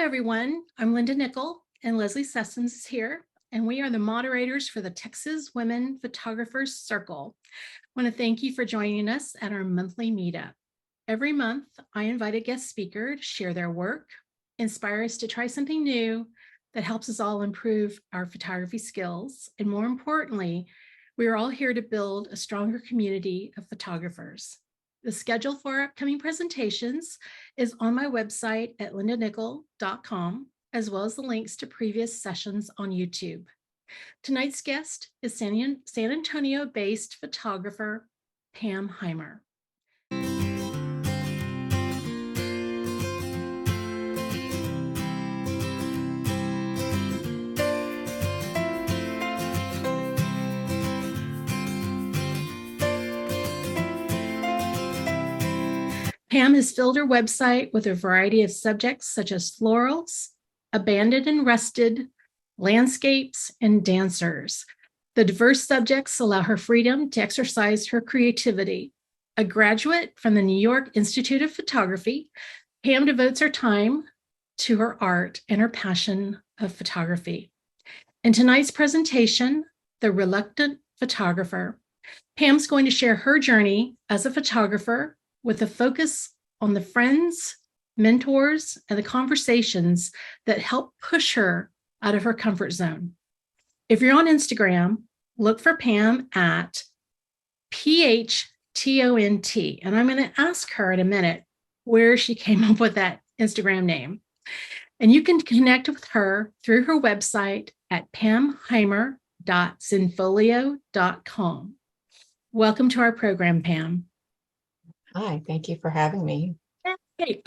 everyone. I'm Linda Nickell, and Leslie Sessons is here, and we are the moderators for the Texas Women Photographers Circle. I want to thank you for joining us at our monthly meetup. Every month, I invite a guest speaker to share their work, inspire us to try something new that helps us all improve our photography skills, and more importantly, we are all here to build a stronger community of photographers. The schedule for our upcoming presentations is on my website at lindanickell.com, as well as the links to previous sessions on YouTube. Tonight's guest is San Antonio-based photographer Pam Hymer. Pam has filled her website with a variety of subjects such as florals, abandoned and rusted, landscapes, and dancers. The diverse subjects allow her freedom to exercise her creativity. A graduate from the New York Institute of Photography, Pam devotes her time to her art and her passion of photography. In tonight's presentation, The Reluctant Photographer, Pam's going to share her journey as a photographer with a focus on the friends, mentors, and the conversations that help push her out of her comfort zone. If you're on Instagram, look for Pam at PHTONT, and I'm going to ask her in a minute where she came up with that Instagram name. And you can connect with her through her website at pamhymer.zenfolio.com. Welcome to our program, Pam. Hi, thank you for having me.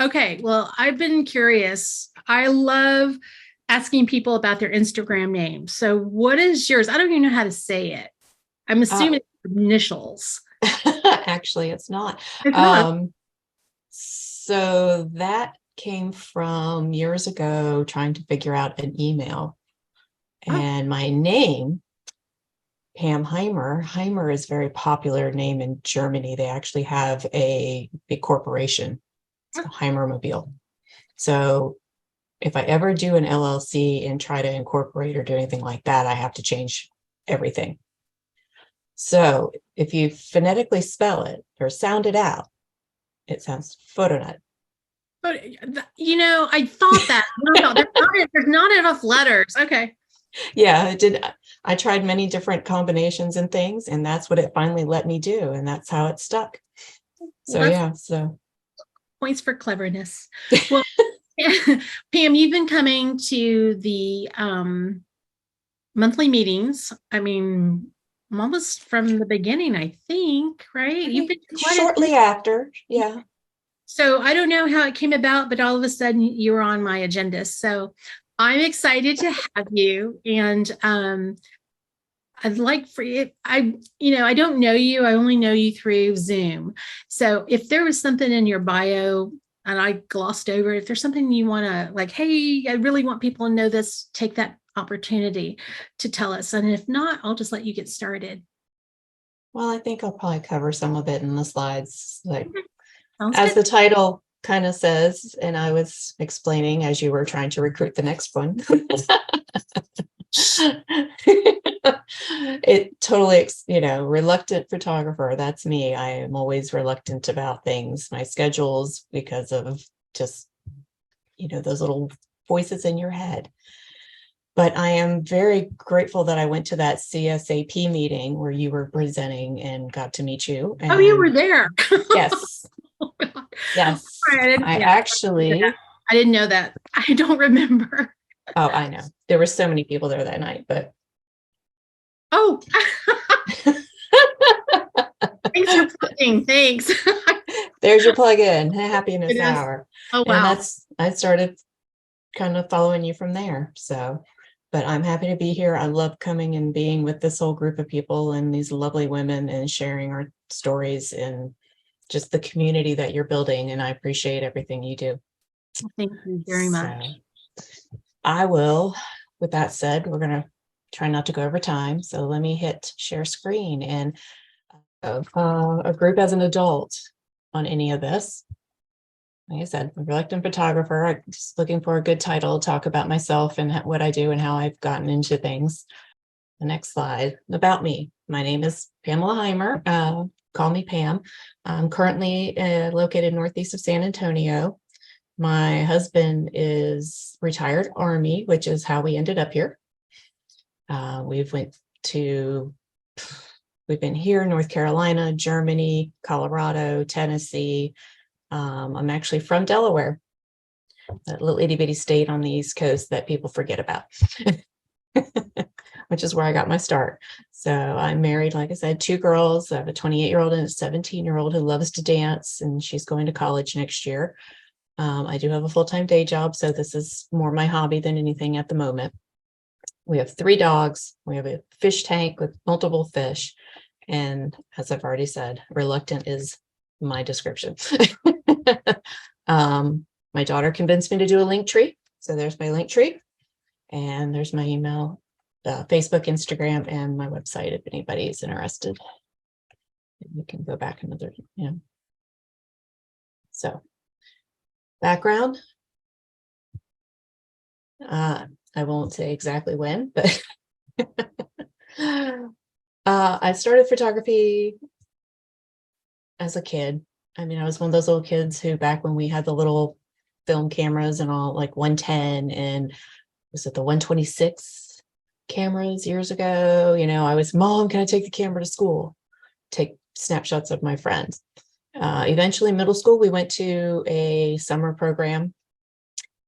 Okay. Well, I've been curious. I love asking people about their Instagram name. So what is yours? I don't even know how to say it. I'm assuming it's initials. Actually, it's not. So that came from years ago trying to figure out an email. And my name, Pam Hymer. Hymer is a very popular name in Germany. They actually have a big corporation. It's the Hymermobile. So if I ever do an LLC and try to incorporate or do anything like that, I have to change everything. So if you phonetically spell it or sound it out, it sounds Photonut. But I thought that. No, there's not enough letters. Okay. Yeah, it did. I tried many different combinations and things, and that's what it finally let me do, and that's how it stuck. So yeah, so points for cleverness. Well, Pam, you've been coming to the monthly meetings. I mean, almost from the beginning, I think, right? You've been shortly after, yeah. So I don't know how it came about, but all of a sudden you were on my agenda. So I'm excited to have you, and I'd like for you. I don't know you. I only know you through Zoom. So if there was something in your bio and I glossed over, if there's something you want to like, hey, I really want people to know this, take that opportunity to tell us. And if not, I'll just let you get started. Well, I think I'll probably cover some of it in the slides, like as the title kind of says, and I was explaining as you were trying to recruit the next one. It totally, reluctant photographer. That's me. I am always reluctant about things, my schedules, because of just, those little voices in your head. But I am very grateful that I went to that CSAP meeting where you were presenting and got to meet you. And, you were there. Yes. Yes. I didn't know that. I don't remember. Oh, I know. There were so many people there that night, but. Oh. Thanks for plugging. Thanks. There's your plug-in. Happiness Hour. Oh, wow. And I started kind of following you from there. So, but I'm happy to be here. I love coming and being with this whole group of people and these lovely women and sharing our stories and just the community that you're building. And I appreciate everything you do. Thank you very much. I will, with that said, we're going to try not to go over time. So let me hit share screen, and a group as an adult on any of this. like I said, a reluctant photographer. I'm just looking for a good title to talk about myself and what I do and how I've gotten into things. The next slide, about me. My name is Pamela Hymer. Call me Pam. I'm currently located northeast of San Antonio. My husband is retired Army, which is how we ended up here. We've been here, North Carolina, Germany, Colorado, Tennessee. I'm actually from Delaware, that little itty bitty state on the East Coast that people forget about, which is where I got my start. So I'm married, like I said, 2 girls. I have a 28-year-old and a 17-year-old who loves to dance, and she's going to college next year. I do have a full-time day job, so this is more my hobby than anything at the moment. We have 3 dogs. We have a fish tank with multiple fish. And as I've already said, reluctant is my description. My daughter convinced me to do a link tree. So there's my link tree. And there's my email, Facebook, Instagram, and my website if anybody is interested. You can go back another, So background. I won't say exactly when, but I started photography as a kid. I mean, I was one of those little kids who, back when we had the little film cameras and all, like 110 and was it the 126 cameras years ago? I was, Mom, can I take the camera to school? Take snapshots of my friends. Eventually, middle school, we went to a summer program,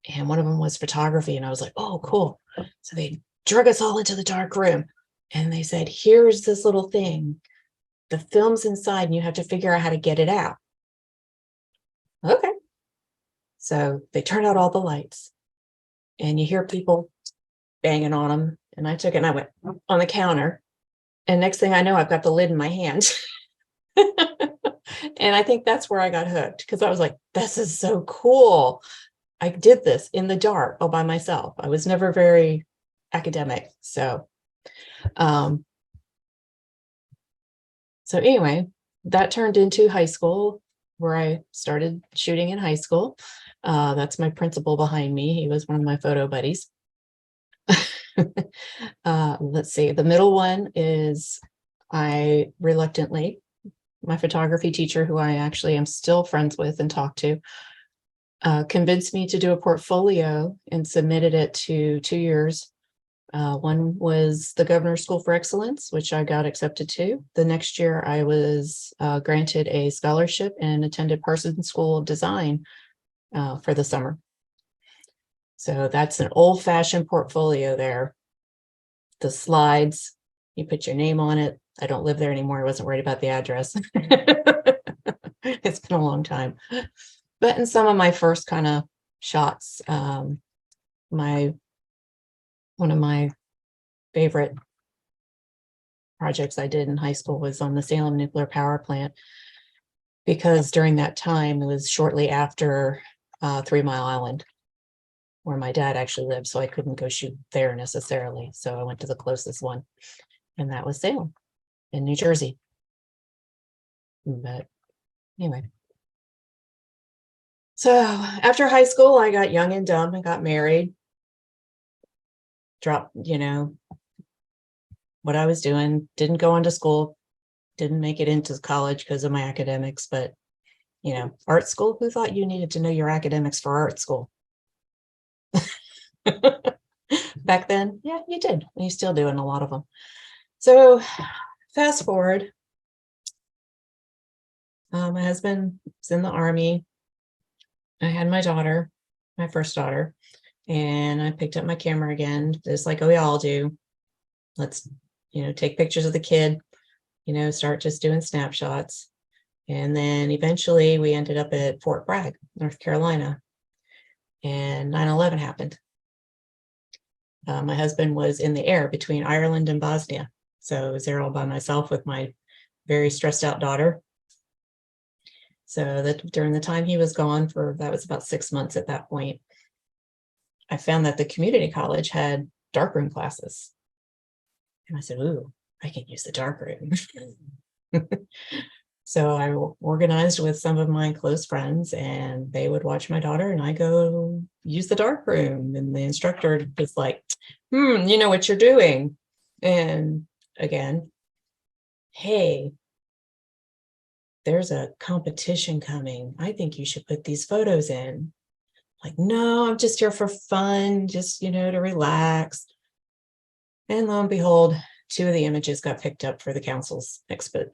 and one of them was photography. And I was like, oh, cool. So they drug us all into the dark room and they said, here's this little thing. The film's inside and you have to figure out how to get it out. Okay. So they turned out all the lights and you hear people banging on them. And I took it and I went on the counter. And next thing I know, I've got the lid in my hand. And I think that's where I got hooked, because I was like, this is so cool. I did this in the dark all by myself. I was never very academic. So anyway, that turned into high school, where I started shooting in high school. That's my principal behind me. He was one of my photo buddies. Let's see. The middle one is my photography teacher, who I actually am still friends with and talk to, convinced me to do a portfolio and submitted it to 2 years. One was the Governor's School for Excellence, which I got accepted to. The next year, I was granted a scholarship and attended Parsons School of Design for the summer. So that's an old-fashioned portfolio there. The slides, you put your name on it. I don't live there anymore. I wasn't worried about the address. It's been a long time. But in some of my first kind of shots, one of my favorite projects I did in high school was on the Salem nuclear power plant, because during that time, it was shortly after 3 Mile Island, where my dad actually lived. So I couldn't go shoot there necessarily. So I went to the closest one, and that was Salem in New Jersey. But anyway. So after high school, I got young and dumb and got married. Dropped, what I was doing, didn't go into school, didn't make it into college because of my academics, but, art school, who thought you needed to know your academics for art school? Back then, yeah, you did. And you still do in a lot of them. So fast forward, my husband was in the Army. I had my daughter, my first daughter, and I picked up my camera again, just like we all do. Let's, take pictures of the kid, start just doing snapshots. And then eventually we ended up at Fort Bragg, North Carolina, and 9/11 happened. My husband was in the air between Ireland and Bosnia. So I was there all by myself with my very stressed out daughter. So that during the time he was gone that was about 6 months at that point, I found that the community college had darkroom classes. And I said, ooh, I can use the darkroom. So I organized with some of my close friends, and they would watch my daughter, and I go use the dark room. And the instructor was like, you know what you're doing. And again, hey, there's a competition coming. I think you should put these photos in. Like, no, I'm just here for fun, just, to relax. And lo and behold, 2 of the images got picked up for the council's exhibit.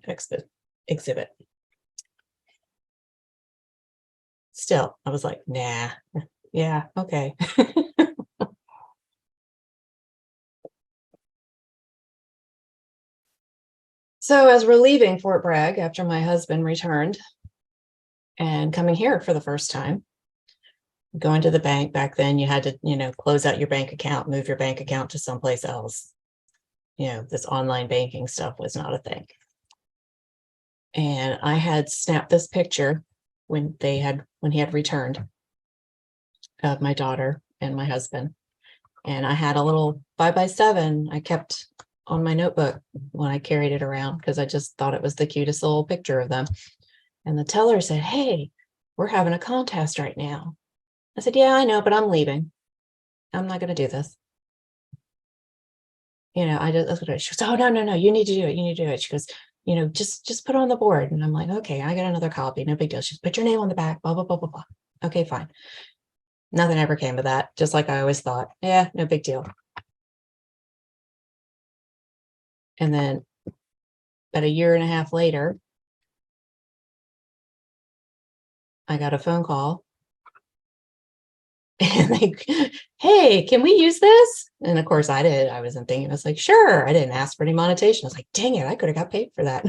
Still, I was like, nah, yeah, okay. So as we're leaving Fort Bragg after my husband returned and coming here for the first time, going to the bank, back then you had to, close out your bank account, move your bank account to someplace else. This online banking stuff was not a thing. And I had snapped this picture when he had returned, of my daughter and my husband. And I had a little 5x7 I kept on my notebook when I carried it around, because I just thought it was the cutest little picture of them. And the teller said, "Hey, we're having a contest right now." I said, "Yeah, I know, but I'm leaving. I'm not going to do this." That's what she goes, "Oh, no, you need to do it. You need to do it." She goes, just put it on the board. And I'm like, okay, I got another copy. No big deal. She's, "Put your name on the back, blah, blah, blah, blah, blah." Okay, fine. Nothing ever came of that. Just like I always thought. Yeah, no big deal. And then about a year and a half later, I got a phone call. And "Hey, can we use this?" And of course I did. I wasn't thinking. I was like, sure. I didn't ask for any monetization. I was like, dang it, I could have got paid for that.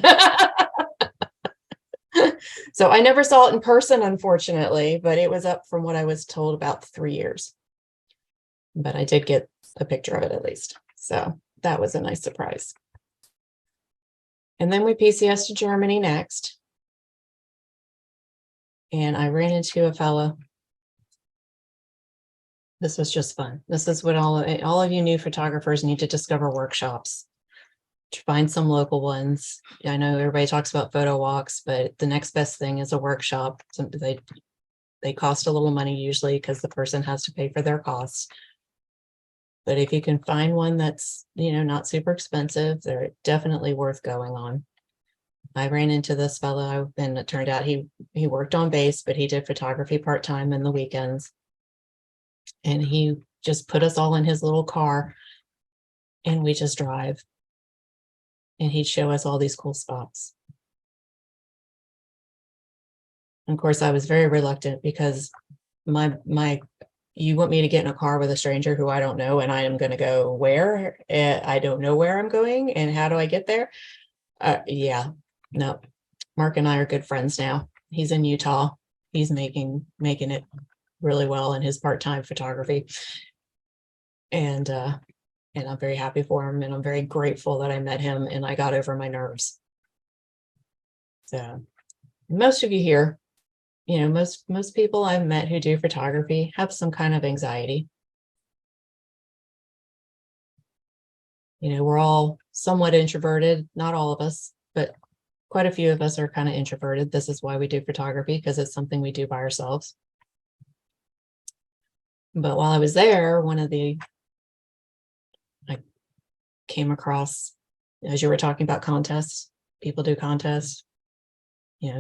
So I never saw it in person, unfortunately, but it was up from what I was told about 3 years. But I did get a picture of it at least. So that was a nice surprise. And then we PCS to Germany next. And I ran into a fellow. This was just fun. This is what all of you new photographers need to discover: workshops. To find some local ones. I know everybody talks about photo walks, but the next best thing is a workshop. They cost a little money usually, because the person has to pay for their costs. But if you can find one that's, not super expensive, they're definitely worth going on. I ran into this fellow, and it turned out he worked on base, but he did photography part-time in the weekends. And he just put us all in his little car, and we just drive. And he'd show us all these cool spots. And of course, I was very reluctant, because you want me to get in a car with a stranger who I don't know, and I am going to go where? I don't know where I'm going, and how do I get there? Yeah, no. Mark and I are good friends now. He's in Utah. He's making it really well in his part-time photography. And I'm very happy for him, and I'm very grateful that I met him and I got over my nerves. So most of you here, most people I've met who do photography have some kind of anxiety. We're all somewhat introverted, not all of us, but quite a few of us are kind of introverted. This is why we do photography, because it's something we do by ourselves. But while I was there, I came across, as you were talking about contests, people do contests.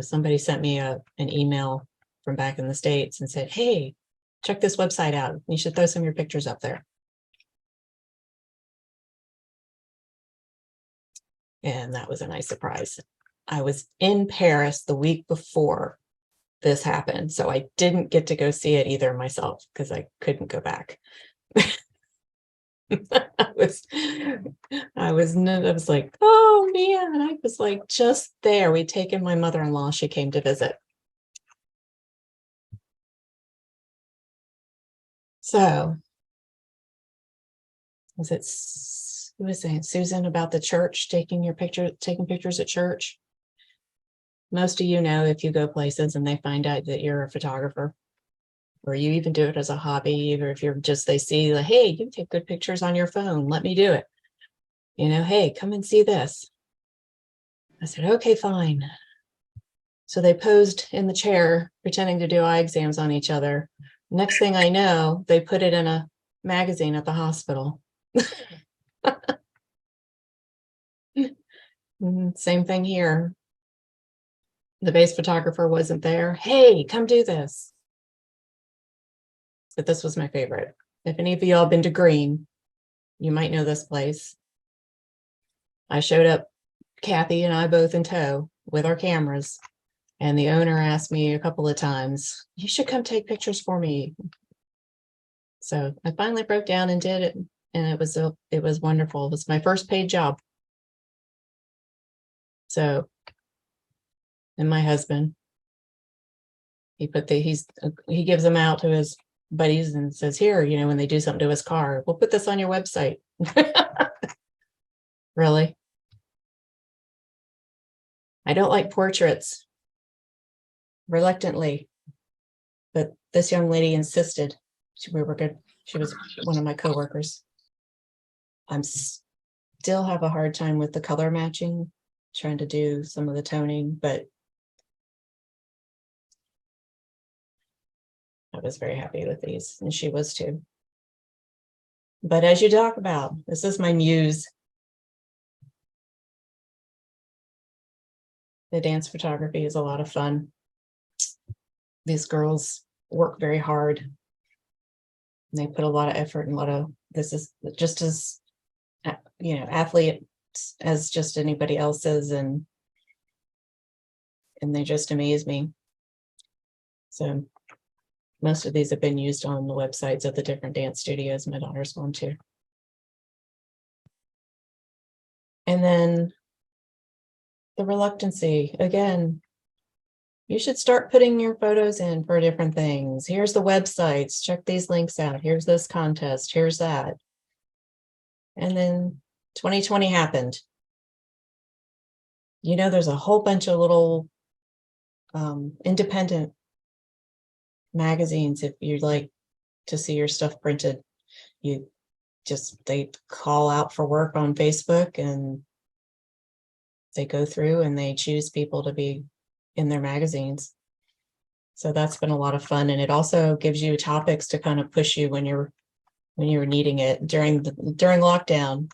Somebody sent me an email from back in the States and said, "Hey, check this website out. You should throw some of your pictures up there." And that was a nice surprise. I was in Paris the week before this happened, so I didn't get to go see it either myself, because I couldn't go back. I was like, oh man, I was like just there. We'd taken my mother-in-law. She came to visit. So who was saying, Susan, about the church, taking pictures at church? Most of you know, if you go places and they find out that you're a photographer, or you even do it as a hobby, or if they see like, hey, you take good pictures on your phone, let me do it. Hey, come and see this. I said, okay, fine. So they posed in the chair, pretending to do eye exams on each other. Next thing I know, they put it in a magazine at the hospital. Same thing here. The base photographer wasn't there. Hey, come do this. But this was my favorite. If any of y'all been to Green, you might know this place. I showed up, Kathy and I both in tow with our cameras. And the owner asked me a couple of times, you should come take pictures for me. So I finally broke down and did it. And it was wonderful. It was my first paid job. So, and my husband, he gives them out to his buddies and says, here, when they do something to his car, we'll put this on your website. Really? I don't like portraits, reluctantly, but this young lady insisted. We were good. She was one of my coworkers. I'm still have a hard time with the color matching, trying to do some of the toning, but I was very happy with these, and she was too. But as you talk about, this is my muse. The dance photography is a lot of fun. These girls work very hard. They put a lot of effort and this is just as, athlete as just anybody else is, and they just amaze me. So most of these have been used on the websites of the different dance studios my daughter's gone to. And then the reluctancy, again, you should start putting your photos in for different things. Here's the websites, check these links out. Here's this contest, here's that. And then 2020 happened. There's a whole bunch of little independent magazines. If you'd like to see your stuff printed, they call out for work on Facebook, and they go through and they choose people to be in their magazines. So that's been a lot of fun. And it also gives you topics to kind of push you when you're needing it during lockdown.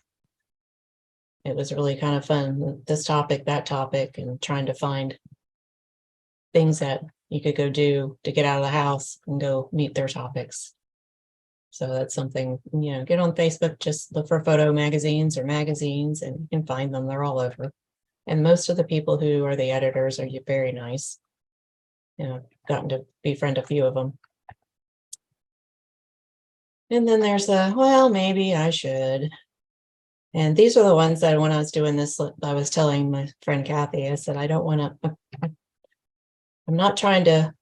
It was really kind of fun, this topic, that topic, and trying to find things that you could go do to get out of the house and go meet their topics. So that's something, get on Facebook, just look for photo magazines or magazines, and you can find them. They're all over. And most of the people who are the editors are very nice. Gotten to befriend a few of them. And then there's well, maybe I should. And these are the ones that when I was doing this, I was telling my friend Kathy, I said, I don't want to, I'm not trying to,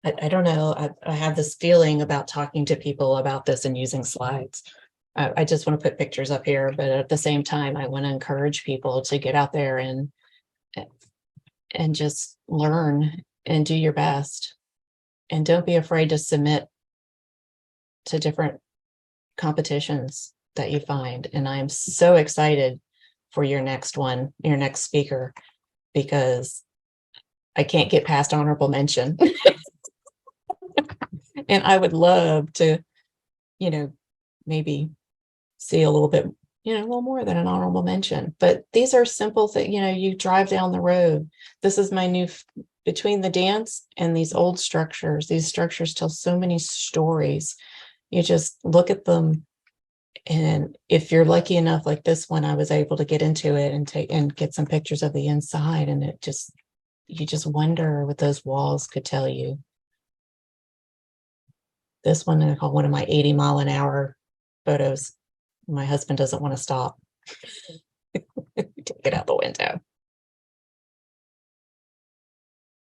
I don't know. I have this feeling about talking to people about this and using slides. I just want to put pictures up here, but at the same time, I want to encourage people to get out there and just learn and do your best. And don't be afraid to submit to different competitions that you find. And I'm so excited for your next one, your next speaker, because I can't get past honorable mention. And I would love to, maybe see a little bit, a little more than an honorable mention. But these are simple things, you drive down the road. This is my new, between the dance and these old structures, these structures tell so many stories. You just look at them. And if you're lucky enough, like this one, I was able to get into it and get some pictures of the inside. And you just wonder what those walls could tell you. This one, I call one of my 80-mile-an-hour photos. My husband doesn't want to stop. Take it out the window.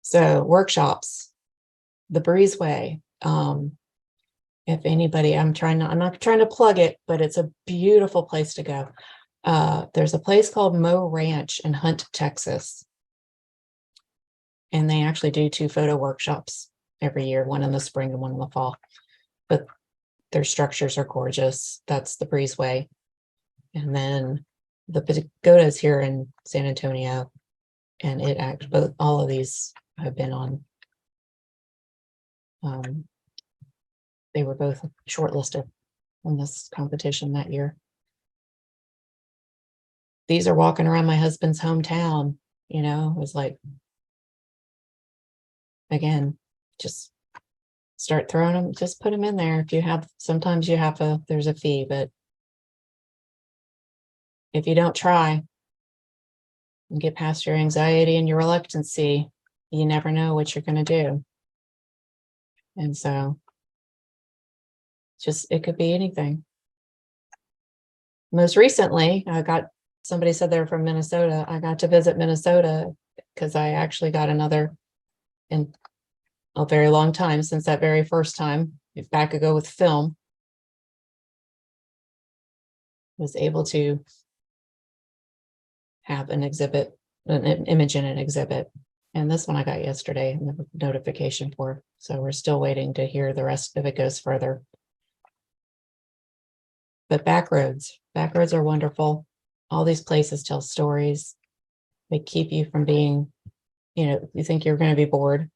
So workshops, the Breezeway. If anybody, I'm not trying to plug it, but it's a beautiful place to go. There's a place called Mo Ranch in Hunt, Texas. And they actually do 2 photo workshops every year, one in the spring and one in the fall. But their structures are gorgeous. That's the Breezeway. And then the Pagodas here in San Antonio. And both all of these have been on. They were both shortlisted in this competition that year. These are walking around my husband's hometown, it was like, again, just start throwing them, just put them in there. Sometimes there's a fee, but if you don't try and get past your anxiety and your reluctancy, you never know what you're going to do. And so it could be anything. Most recently, somebody said they're from Minnesota. I got to visit Minnesota because I actually got another in a very long time since that very first time, if back ago with film, was able to have an image in an exhibit. And this one I got yesterday, the notification for. So we're still waiting to hear the rest if it goes further. But backroads are wonderful. All these places tell stories. They keep you from being, you think you're going to be bored.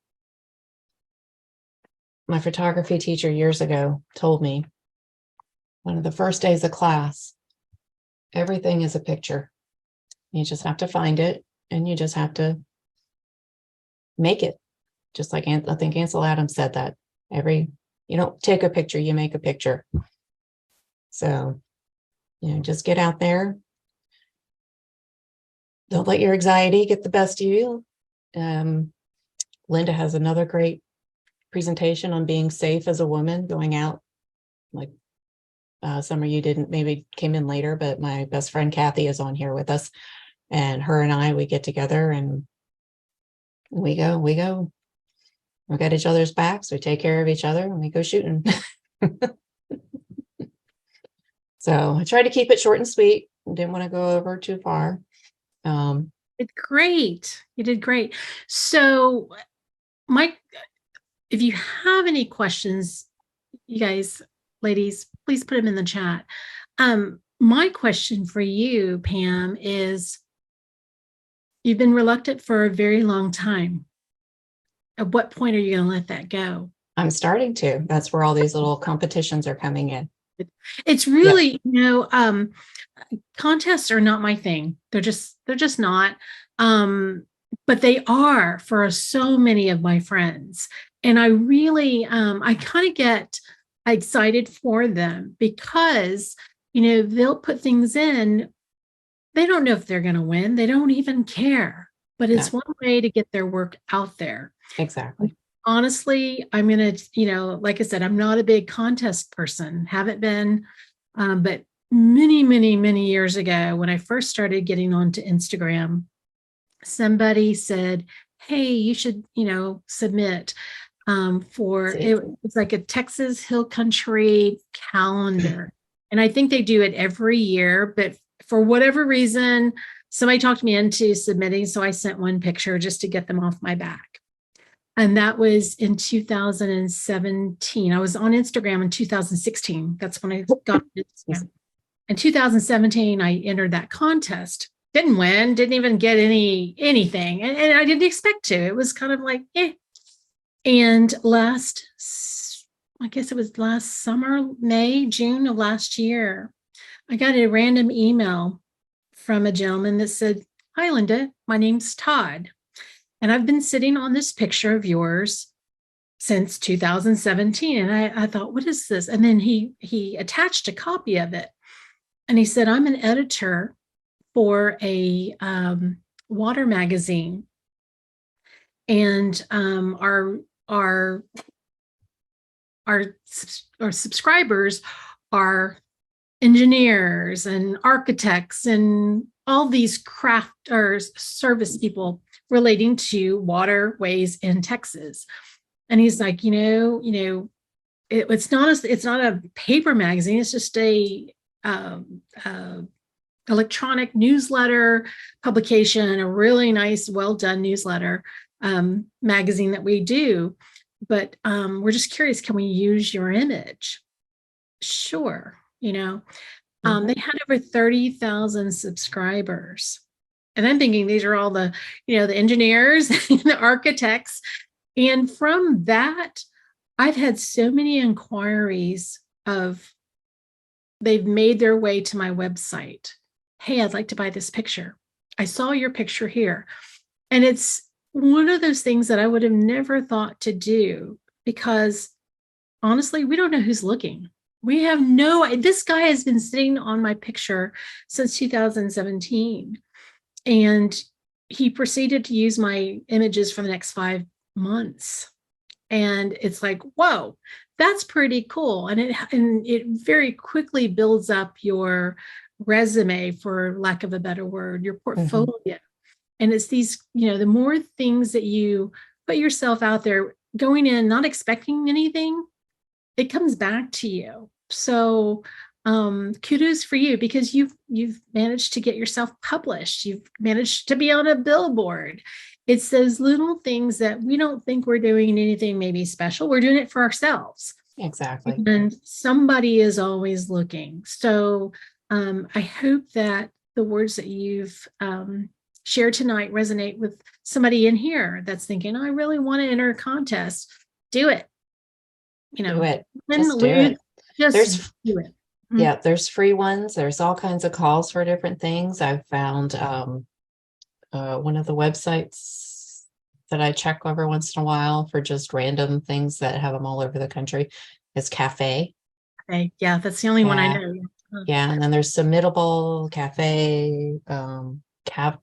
My photography teacher years ago told me one of the first days of class, everything is a picture. You just have to find it and you just have to make it. Just like I think Ansel Adams said that. You don't take a picture, you make a picture. So, just get out there. Don't let your anxiety get the best of you. Linda has another great presentation on being safe as a woman going out. Like some of you didn't, maybe came in later, but my best friend Kathy is on here with us, and her and I, we get together and we got each other's backs, we take care of each other, and we go shooting. So I tried to keep it short and sweet. Didn't want to go over too far. It's great. You did great. So Mike, if you have any questions, you guys, ladies, please put them in the chat. My question for you, Pam, is you've been reluctant for a very long time. At what point are you going to let that go? I'm starting to. That's where all these little competitions are coming in. It's really, contests are not my thing. They're just not. But they are for so many of my friends. And I really, I kind of get excited for them because, they'll put things in. They don't know if they're going to win. They don't even care. But it's one way to get their work out there. Exactly. Honestly, I'm going to, like I said, I'm not a big contest person, haven't been. But many, many, many years ago, when I first started getting onto Instagram, somebody said, hey, you should, submit it's like a Texas Hill Country calendar. And I think they do it every year, but for whatever reason, somebody talked me into submitting. So I sent one picture just to get them off my back. And that was in 2017. I was on Instagram in 2016. That's when I got Instagram. In 2017, I entered that contest. Didn't win, didn't even get anything. And I didn't expect to. It was kind of like, eh. And I guess it was last summer, June of last year, I got a random email from a gentleman that said, hi, Linda, my name's Todd. And I've been sitting on this picture of yours since 2017. And I thought, what is this? And then he attached a copy of it. And he said, I'm an editor for a water magazine. And our subscribers are engineers and architects and all these craft or service people relating to waterways in Texas. And he's like, it's not a paper magazine. It's just a electronic newsletter publication, a really nice, well done newsletter magazine that we do. But we're just curious, can we use your image? Sure. They had over 30,000 subscribers. And I'm thinking these are all the, the engineers and the architects. And from that, I've had so many inquiries of they've made their way to my website. Hey, I'd like to buy this picture. I saw your picture here. And it's one of those things that I would have never thought to do because honestly, we don't know who's looking. We have this guy has been sitting on my picture since 2017. And he proceeded to use my images for the next 5 months. And it's like, whoa, that's pretty cool. And it very quickly builds up your resume, for lack of a better word, your portfolio. Mm-hmm. And it's these, the more things that you put yourself out there, going in, not expecting anything, it comes back to you. So kudos for you, because you've managed to get yourself published. You've managed to be on a billboard. It's those little things that we don't think we're doing anything maybe special. We're doing it for ourselves. Exactly. And somebody is always looking. So I hope that the words that you've shared tonight resonate with somebody in here that's thinking, I really want to enter a contest. Do it. Do it. Just do it. Just do it. Yeah, there's free ones. There's all kinds of calls for different things. I've found one of the websites that I check every once in a while for just random things that have them all over the country is Cafe. Okay. Yeah, that's the only one I know. Yeah, and then there's Submittable, Cafe,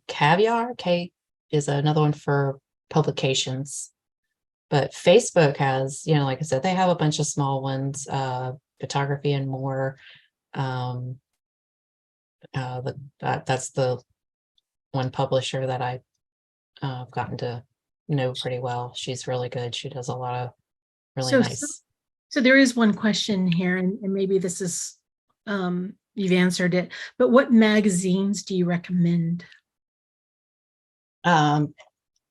Caviar. Is another one for publications. But Facebook has, like I said, they have a bunch of small ones, Photography and More. That's the one publisher that I've gotten to know pretty well. She's really good. She does a lot of really nice. So there is one question here, and maybe this is, you've answered it, but what magazines do you recommend?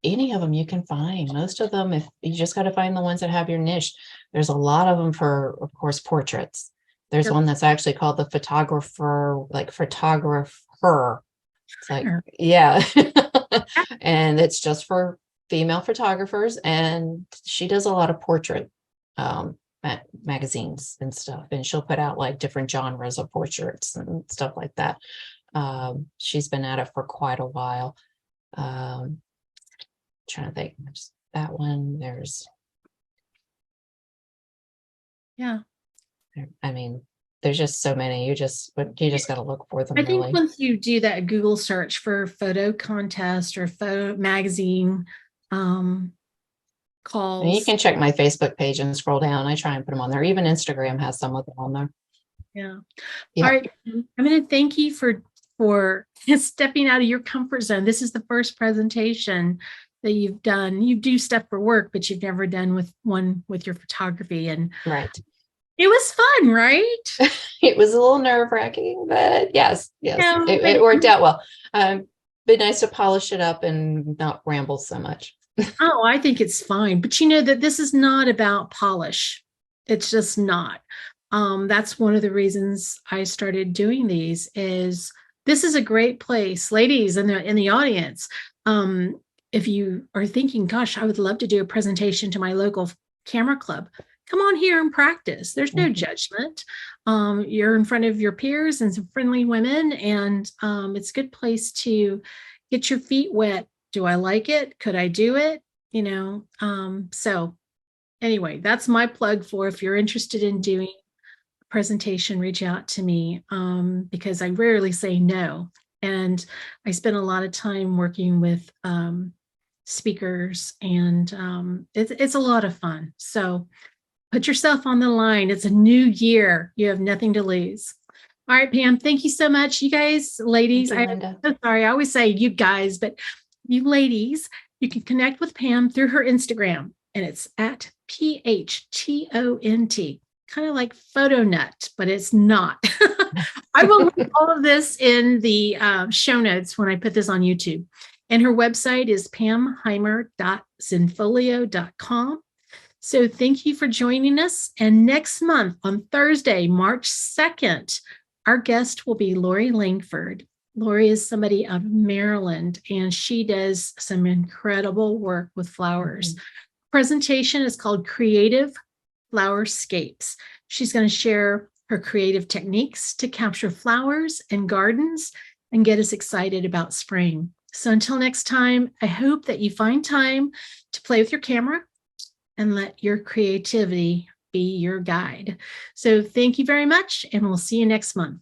Any of them you can find. Most of them, if you just got to find the ones that have your niche. There's a lot of them for, of course, portraits. There's one that's actually called the photographer. It's like, yeah. And it's just for female photographers. And she does a lot of portrait magazines and stuff. And she'll put out like different genres of portraits and stuff like that. She's been at it for quite a while. Trying to think, there's that one. There's, I mean, there's just so many. You just got to look for them. I think once you do that Google search for photo contest or photo magazine calls, and you can check my Facebook page and scroll down. I try and put them on there. Even Instagram has some of them on there. Yeah. All right. I'm going to thank you for stepping out of your comfort zone. This is the first presentation that you've done. You do stuff for work, but you've never done with your photography. And right. It was fun, right? It was a little nerve-wracking, but yes, it worked out well. Been nice to polish it up and not ramble so much. Oh, I think it's fine. But you know that this is not about polish. It's just not. That's one of the reasons I started doing these. Is this is a great place, ladies in the audience. If you are thinking, gosh, I would love to do a presentation to my local camera club, come on here and practice. There's no judgment. You're in front of your peers and some friendly women, and it's a good place to get your feet wet. Do I like it? Could I do it? So anyway, that's my plug for if you're interested in doing a presentation, reach out to me because I rarely say no. And I spend a lot of time working with speakers, and it's a lot of fun. So put yourself on the line. It's a new year. You have nothing to lose. All right, Pam, thank you so much. You guys, ladies, I'm so sorry. I always say you guys, but you ladies, you can connect with Pam through her Instagram, and it's at PHTONT, kind of like photo nut, but it's not. I will link all of this in the show notes when I put this on YouTube. And her website is pamhymer.zenfolio.com. So thank you for joining us. And next month on Thursday, March 2nd, our guest will be Lori Langford. Lori is somebody out of Maryland, and she does some incredible work with flowers. Presentation is called Creative Flowerscapes. She's going to share her creative techniques to capture flowers and gardens and get us excited about spring. So until next time, I hope that you find time to play with your camera and let your creativity be your guide. So thank you very much, and we'll see you next month.